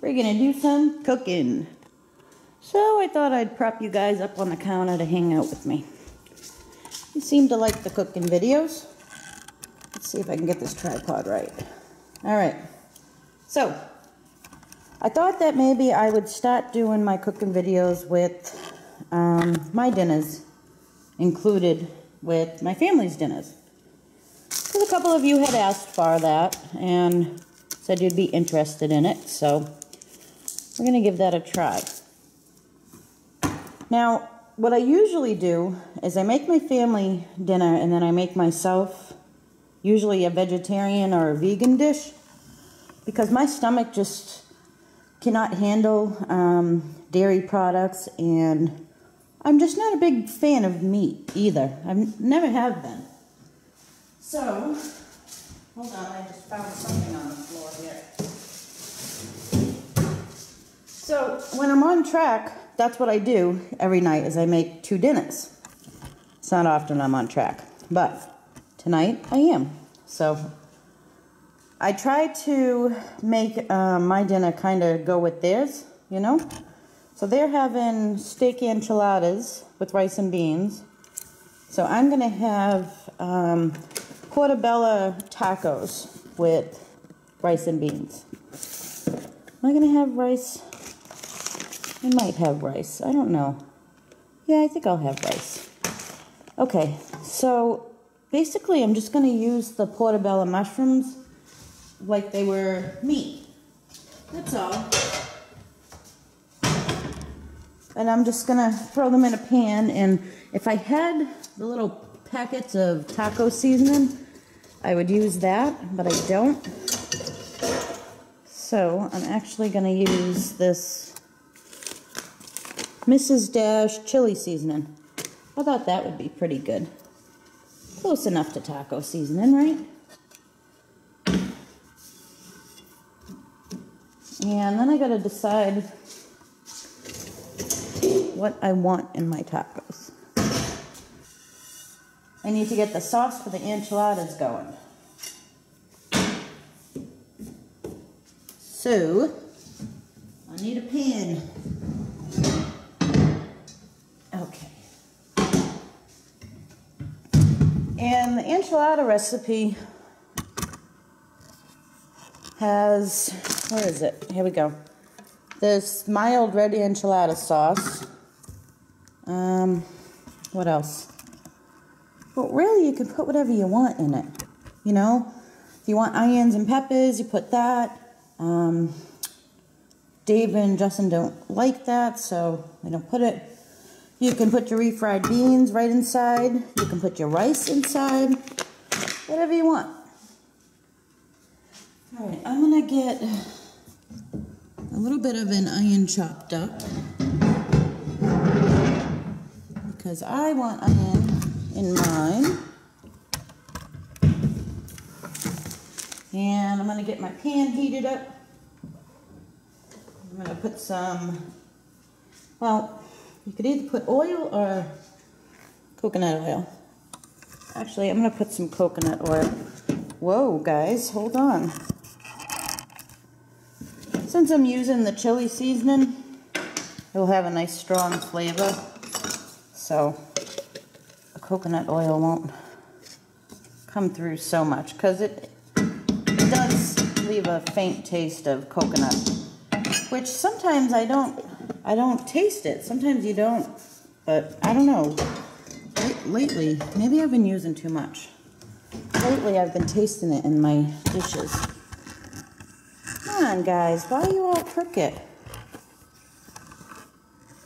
we're gonna do some cooking. So I thought I'd prop you guys up on the counter to hang out with me. You seem to like the cooking videos. Let's see if I can get this tripod right. All right, so I thought that maybe I would start doing my cooking videos with my dinners included with my family's dinners. Because a couple of you had asked for that and said you'd be interested in it, so we're going to give that a try. Now, what I usually do is I make my family dinner and then I make myself usually a vegetarian or a vegan dish because my stomach just cannot handle dairy products, and I'm just not a big fan of meat either. I never have been. So, hold on, I just found something on the floor here. So, when I'm on track, that's what I do every night is I make 2 dinners. It's not often I'm on track, but tonight I am. So, I try to make my dinner kind of go with theirs, you know? So they're having steak enchiladas with rice and beans. So I'm going to have portobello tacos with rice and beans. Am I going to have rice? I might have rice. I don't know. Yeah, I think I'll have rice. Okay, so basically I'm just going to use the portobello mushrooms like they were meat. That's all. And I'm just gonna throw them in a pan, and if I had the little packets of taco seasoning, I would use that, but I don't. So I'm actually gonna use this Mrs. Dash chili seasoning. I thought that would be pretty good. Close enough to taco seasoning, right? And then I gotta decide what I want in my tacos. I need to get the sauce for the enchiladas going. So, I need a pan. Okay. And the enchilada recipe has, where is it? Here we go. This mild red enchilada sauce. What else? Well, really, you can put whatever you want in it. You know, if you want onions and peppers, you put that. Dave and Justin don't like that, so I don't put it. You can put your refried beans right inside. You can put your rice inside. Whatever you want. All right, I'm gonna get a little bit of an onion chopped up because I want onion in mine. And I'm going to get my pan heated up. I'm going to put some, well, you could either put oil or coconut oil. Actually, I'm going to put some coconut oil. Whoa, guys, hold on. Since I'm using the chili seasoning, it will have a nice strong flavor. So the coconut oil won't come through so much because it does leave a faint taste of coconut, which sometimes I don't taste it. Sometimes you don't, but I don't know. Lately, maybe I've been using too much. Lately, I've been tasting it in my dishes. Come on, guys, why are you all crooked?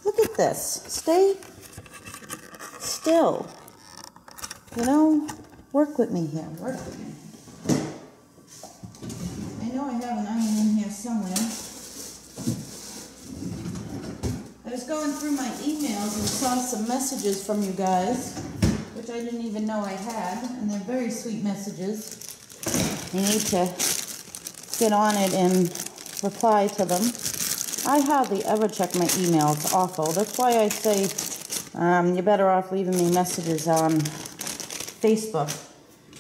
Look at this. Stay still. You know, work with me here. Work with me. I know I have an onion in here somewhere. I was going through my emails and saw some messages from you guys, which I didn't even know I had, and they're very sweet messages. I need to get on it and reply to them. I hardly ever check my email. It's awful. That's why I say you're better off leaving me messages on Facebook.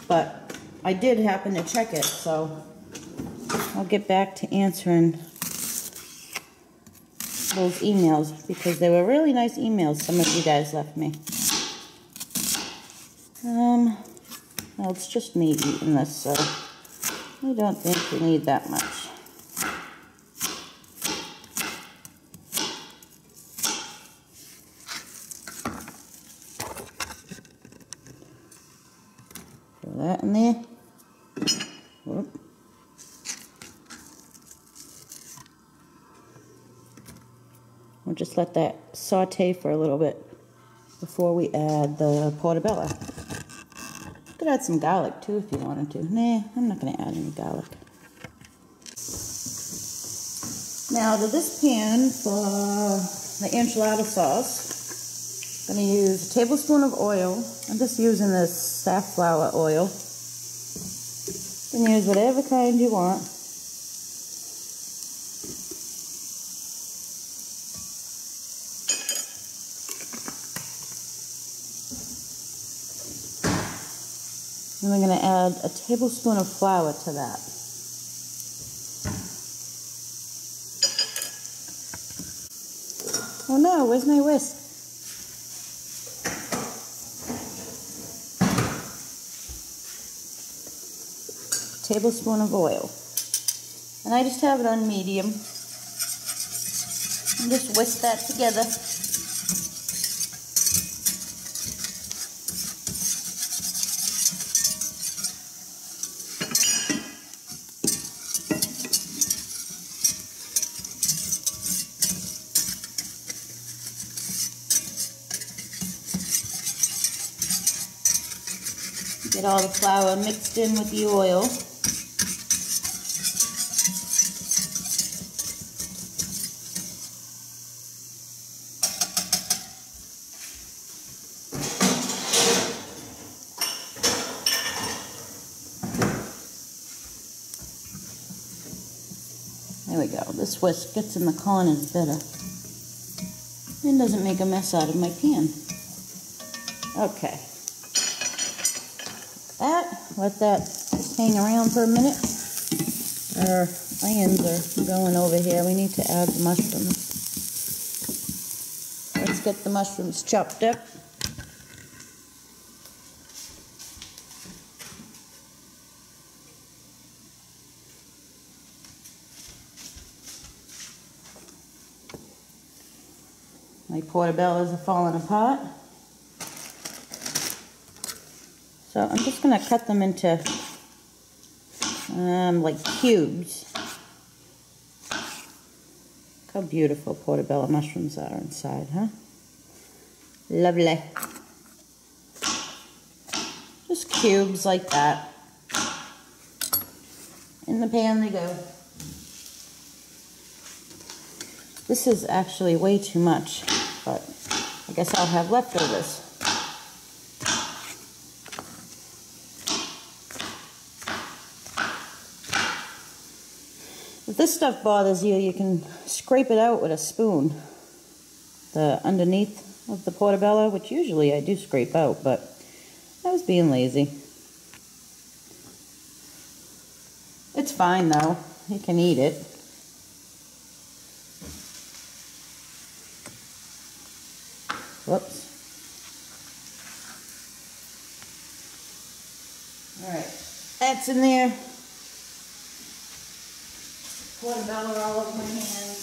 But I did happen to check it, so I'll get back to answering those emails because they were really nice emails some of you guys left me. Well, it's just me eating this, so I don't think we need that much. Throw that in there. Whoop. We'll just let that saute for a little bit before we add the portobello. You could add some garlic too if you wanted to. Nah, I'm not going to add any garlic. Now to this pan for the enchilada sauce, I'm going to use a tablespoon of oil. I'm just using this safflower oil. You can use whatever kind you want. And we're going to add a tablespoon of flour to that. Oh no, where's my whisk? Tablespoon of oil. And I just have it on medium. And just whisk that together. Get all the flour mixed in with the oil. There we go. This whisk gets in the corners better and doesn't make a mess out of my pan. Okay. Let that just hang around for a minute. Our onions are going over here. We need to add the mushrooms. Let's get the mushrooms chopped up. My portobellos are falling apart. So I'm just going to cut them into like cubes. Look how beautiful portobello mushrooms are inside, huh? Lovely. Just cubes like that. In the pan they go. This is actually way too much, but I guess I'll have leftovers. If this stuff bothers you, you can scrape it out with a spoon. The underneath of the portobello, which usually I do scrape out, but I was being lazy. It's fine though, you can eat it. Whoops. Alright, that's in there. Portobello all over my hands.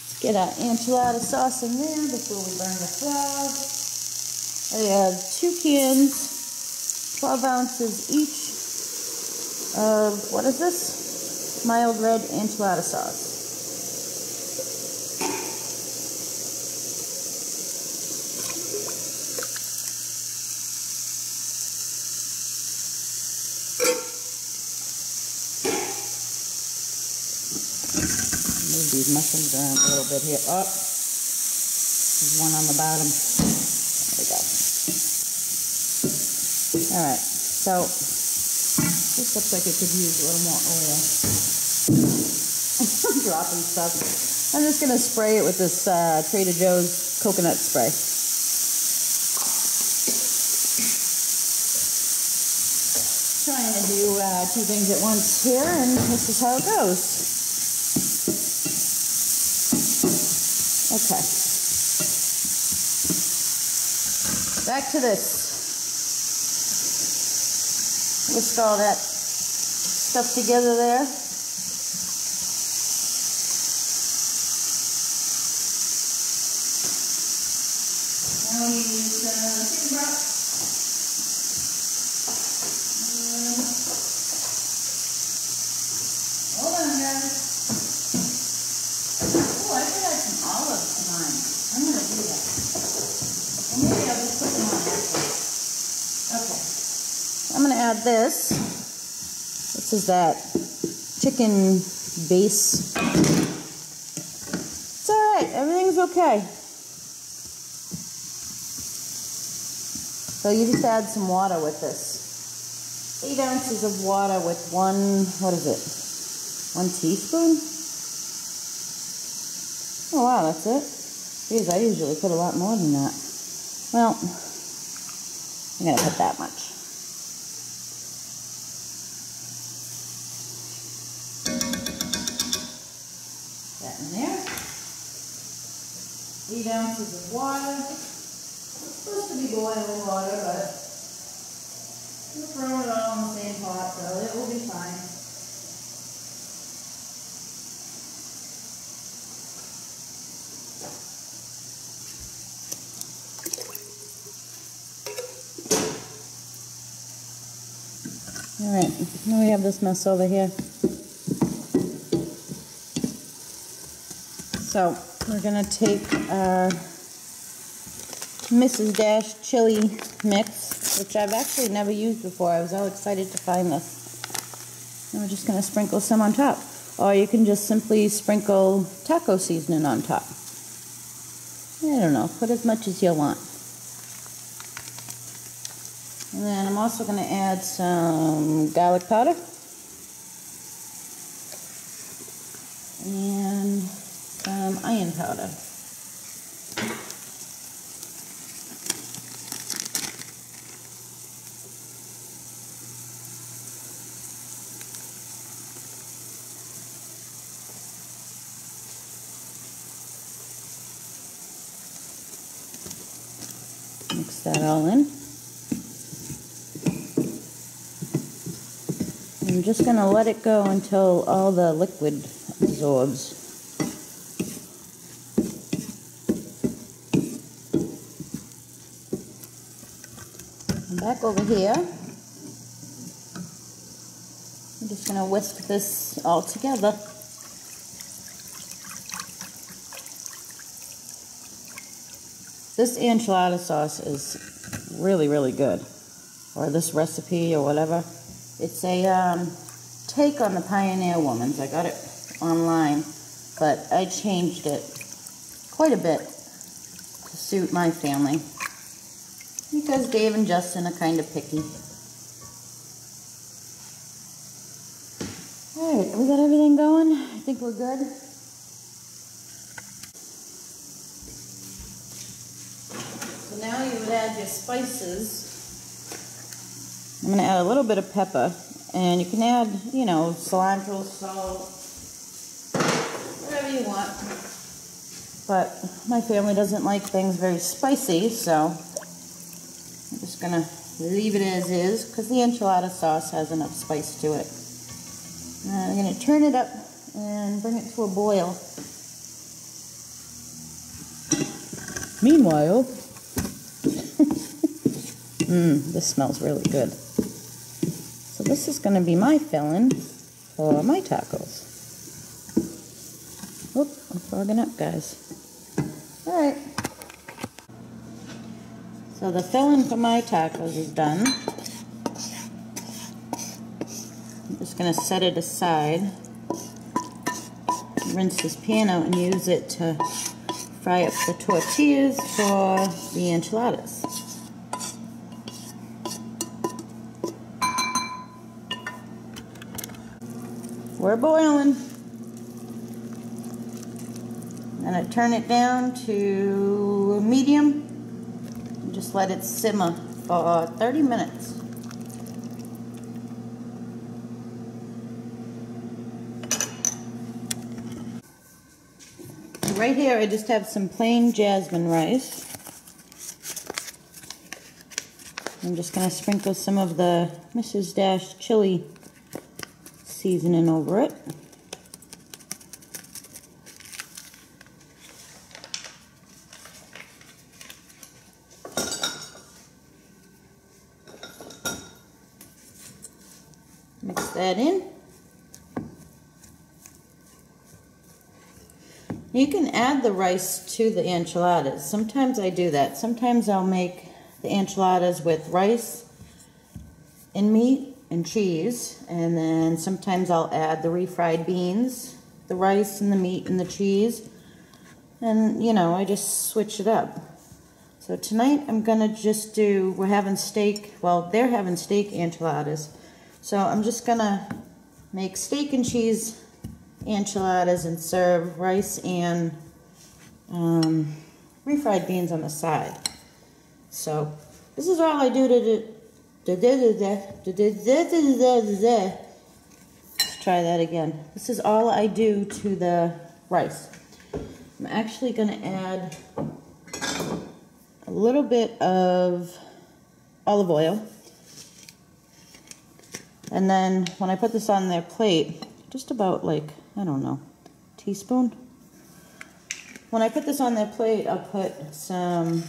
Let's get our enchilada sauce in there before we burn the flour. I have 2 cans, 12 ounces each of, what is this? Mild red enchilada sauce. These mushrooms around a little bit here. Oh, there's one on the bottom. There we go. Alright, so this looks like it could use a little more oil. I'm dropping stuff. I'm just going to spray it with this Trader Joe's coconut spray. Trying to to do two things at once here, and this is how it goes. Okay. Back to this. Whisk all that stuff together there. Now we use chicken broth. Hold on, guys. Oh, I could add some olives to mine. I'm going to do that. Or maybe I'll just put them on after. Okay. I'm going to add this. This is that chicken base. It's alright. Everything's okay. So you just add some water with this. 8 ounces of water with one teaspoon? Oh wow, that's it? Geez, I usually put a lot more than that. Well, I'm going to put that much. That in there. 8 ounces of water. It's supposed to be boiling water, but we're throwing it all in the same pot, so it will be fine. Alright, now we have this mess over here. So, we're going to take our Mrs. Dash chili mix, which I've actually never used before. I was all excited to find this. And we're just going to sprinkle some on top. Or you can just simply sprinkle taco seasoning on top. I don't know, put as much as you want. And then I'm also going to add some garlic powder. And some onion powder. Mix that all in. I'm just going to let it go until all the liquid absorbs. And back over here, I'm just going to whisk this all together. This enchilada sauce is really, really good. Or this recipe or whatever. It's a take on the Pioneer Woman's. I got it online, but I changed it quite a bit to suit my family. Because Dave and Justin are kind of picky. Alright, we got everything going. I think we're good. So now you would add your spices. I'm going to add a little bit of pepper, and you can add, you know, cilantro, salt, whatever you want. But my family doesn't like things very spicy, so I'm just going to leave it as is, because the enchilada sauce has enough spice to it. I'm going to turn it up and bring it to a boil. Meanwhile, this smells really good. So this is going to be my filling for my tacos. Oop, I'm fogging up, guys. Alright. So the filling for my tacos is done. I'm just going to set it aside. Rinse this pan out and use it to fry up the tortillas for the enchiladas. We're boiling. And I turn it down to medium and just let it simmer for 30 minutes. right here I just have some plain jasmine rice. I'm just going to sprinkle some of the Mrs. Dash chili seasoning over it. Mix that in. You can add the rice to the enchiladas. Sometimes I do that. Sometimes I'll make the enchiladas with rice and meat and cheese, and then sometimes I'll add the refried beans, the rice and the meat and the cheese, and you know, I just switch it up. So tonight I'm gonna just do, we're having steak, well, they're having steak enchiladas, so I'm just gonna make steak and cheese enchiladas and serve rice and refried beans on the side. So this is all I do let's try that again. This is all I do to the rice. I'm actually going to add a little bit of olive oil, and then when I put this on their plate, just about like, I don't know, teaspoon. When I put this on their plate, I'll put some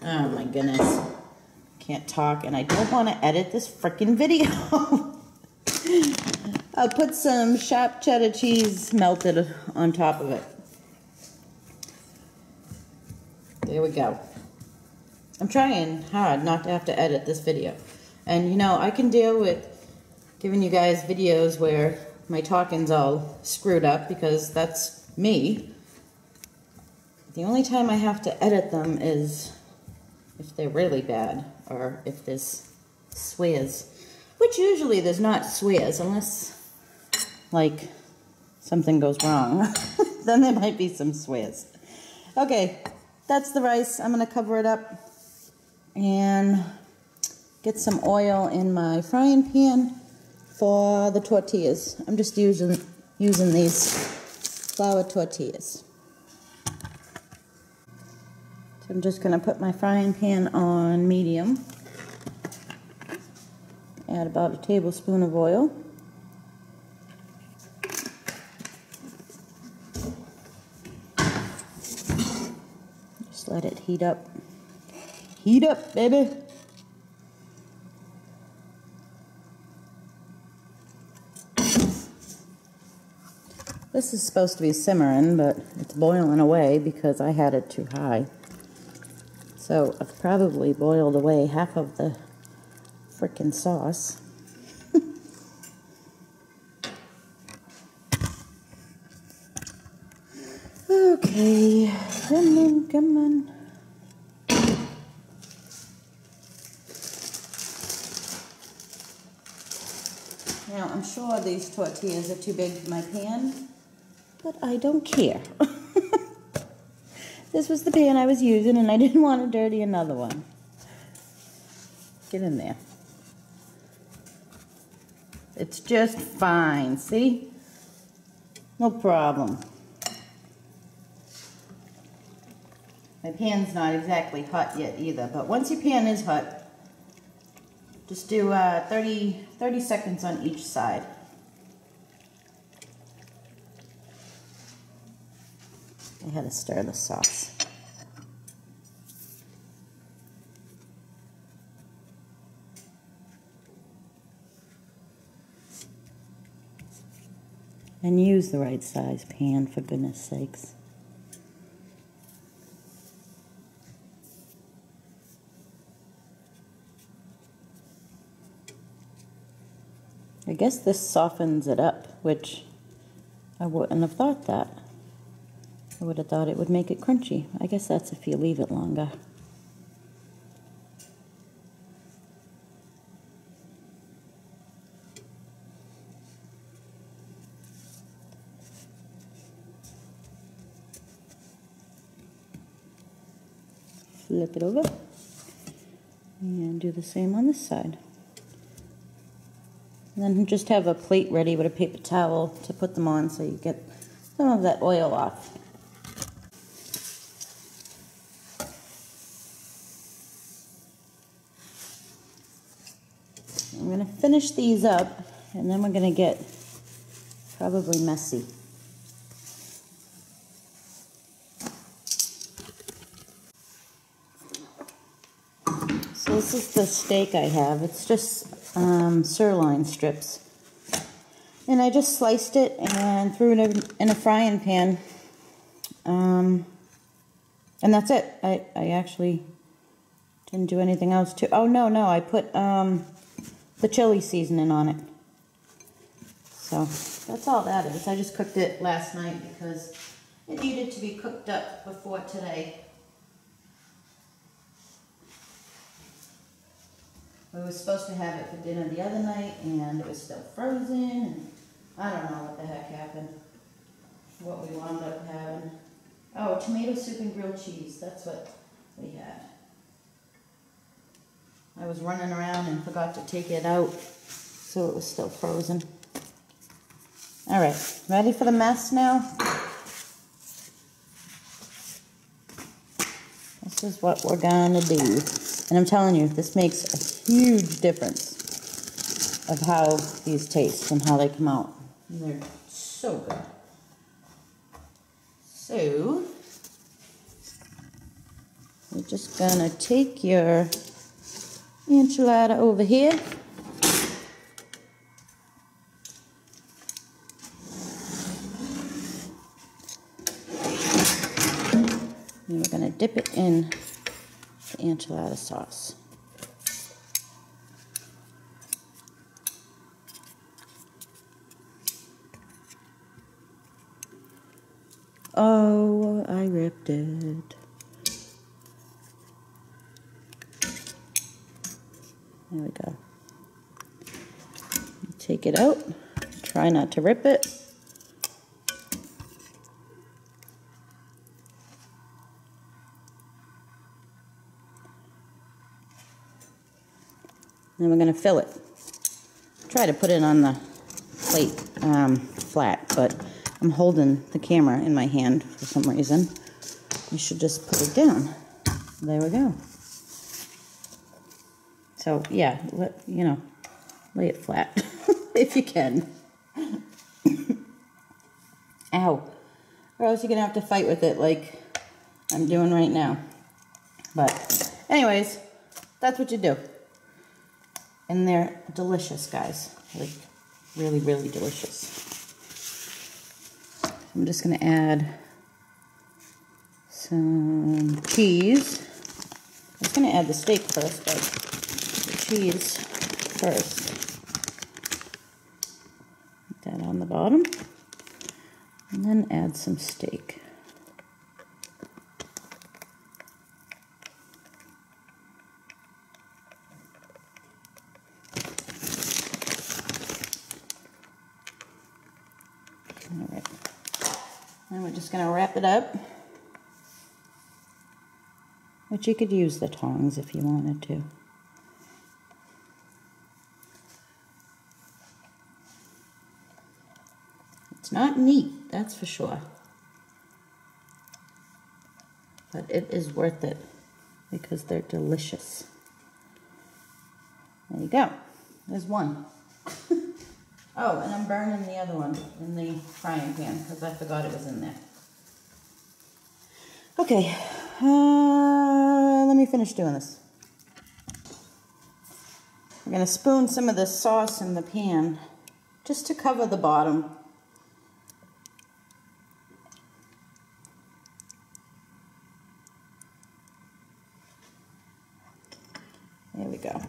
oh my goodness, can't talk and I don't want to edit this freaking video. I'll put some sharp cheddar cheese melted on top of it. There we go. I'm trying hard not to have to edit this video. And you know, I can deal with giving you guys videos where my talking's all screwed up because that's me. The only time I have to edit them is if they're really bad or if there's swears. Which usually there's not swears unless like something goes wrong. Then there might be some swears. Okay, that's the rice. I'm going to cover it up and get some oil in my frying pan for the tortillas. I'm just using these flour tortillas. So I'm just going to put my frying pan on medium. Add about a tablespoon of oil. Just let it heat up. Heat up, baby! This is supposed to be simmering, but it's boiling away because I had it too high. So I've probably boiled away half of the frickin' sauce. Okay, come on, come on. Now, I'm sure these tortillas are too big for my pan, but I don't care. This was the pan I was using, and I didn't want to dirty another one. Get in there. It's just fine, see? No problem. My pan's not exactly hot yet either, but once your pan is hot, just do 30 seconds on each side. I had to stir the sauce. And use the right size pan, for goodness sakes. I guess this softens it up, which I wouldn't have thought that. I would have thought it would make it crunchy. I guess that's if you leave it longer. Flip it over and do the same on this side. And then just have a plate ready with a paper towel to put them on so you get some of that oil off. I'm going to finish these up, and then we're going to get probably messy. So this is the steak I have. It's just sirloin strips. And I just sliced it and threw it in a frying pan. And that's it. I actually didn't do anything else to. Oh, no, I put the chili seasoning on it. So that's all that is. I just cooked it last night because it needed to be cooked up before today. We were supposed to have it for dinner the other night, and it was still frozen, and I don't know what the heck happened, what we wound up having. Oh, tomato soup and grilled cheese, that's what we had. I was running around and forgot to take it out, so it was still frozen. All right, ready for the mess now? This is what we're gonna do. And I'm telling you, this makes a huge difference of how these taste and how they come out. And they're so good. So, we're just gonna take your enchilada over here. And we're gonna dip it in the enchilada sauce. Oh, I ripped it. There we go. Take it out. Try not to rip it. Then we're going to fill it. Try to put it on the plate flat, but I'm holding the camera in my hand for some reason. You should just put it down. There we go. So yeah, lay it flat if you can. Ow. Or else you're going to have to fight with it like I'm doing right now. But anyways, that's what you do. And they're delicious, guys. Like, really, really delicious. I'm just going to add some cheese. I was going to add the steak first, but the cheese first. Put that on the bottom. And then add some steak. Alright, and we're just going to wrap it up, which you could use the tongs if you wanted to. It's not neat, that's for sure, but it is worth it because they're delicious. There you go, there's one. Oh, and I'm burning the other one in the frying pan because I forgot it was in there. Okay, let me finish doing this. I'm going to spoon some of this sauce in the pan just to cover the bottom. There we go.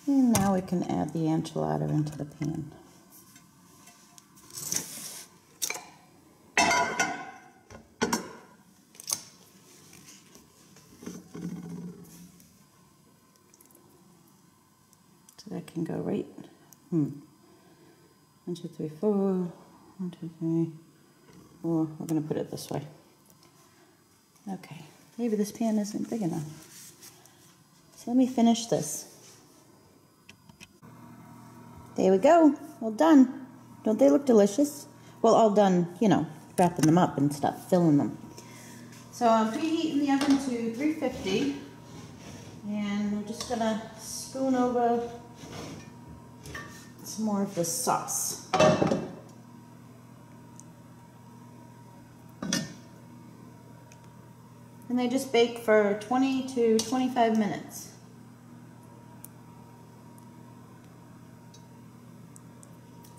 And now we can add the enchilada into the pan. So that can go right. 1, 2, 3, 4. 1, 2, 3, 4. We're going to put it this way. Okay. Maybe this pan isn't big enough. So let me finish this. there we go. All done. Don't they look delicious? Well, all done, you know, wrapping them up and stuff, filling them. So I'm preheating the oven to 350. And we're just gonna spoon over some more of the sauce. And they just bake for 20 to 25 minutes.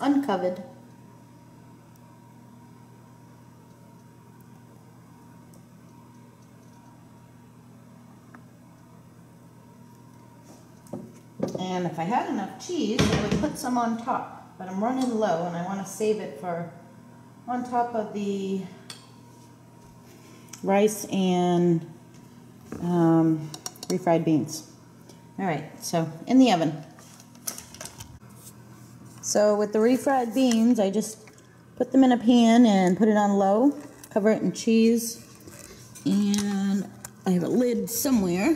Uncovered. And if I had enough cheese, I would put some on top. But I'm running low and I want to save it for on top of the rice and refried beans. All right, so in the oven. So with the refried beans, I just put them in a pan and put it on low, cover it in cheese, and I have a lid somewhere.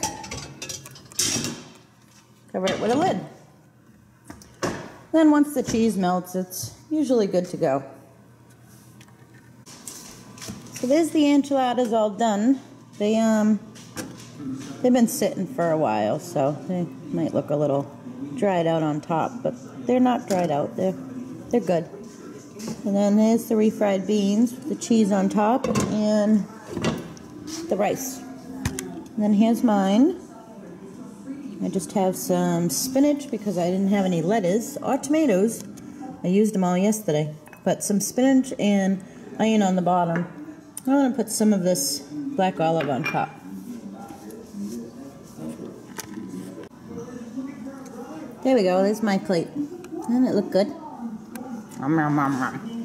Cover it with a lid. Then once the cheese melts, it's usually good to go. So there's the enchiladas all done. They've been sitting for a while, so they might look a little dried out on top, but they're not dried out. They're good. And then there's the refried beans with the cheese on top and the rice. And then here's mine. I just have some spinach because I didn't have any lettuce or tomatoes. I used them all yesterday. But some spinach and onion on the bottom. I'm going to put some of this black olive on top. There we go. There's my plate. Doesn't it look good? Nom, nom, nom, nom.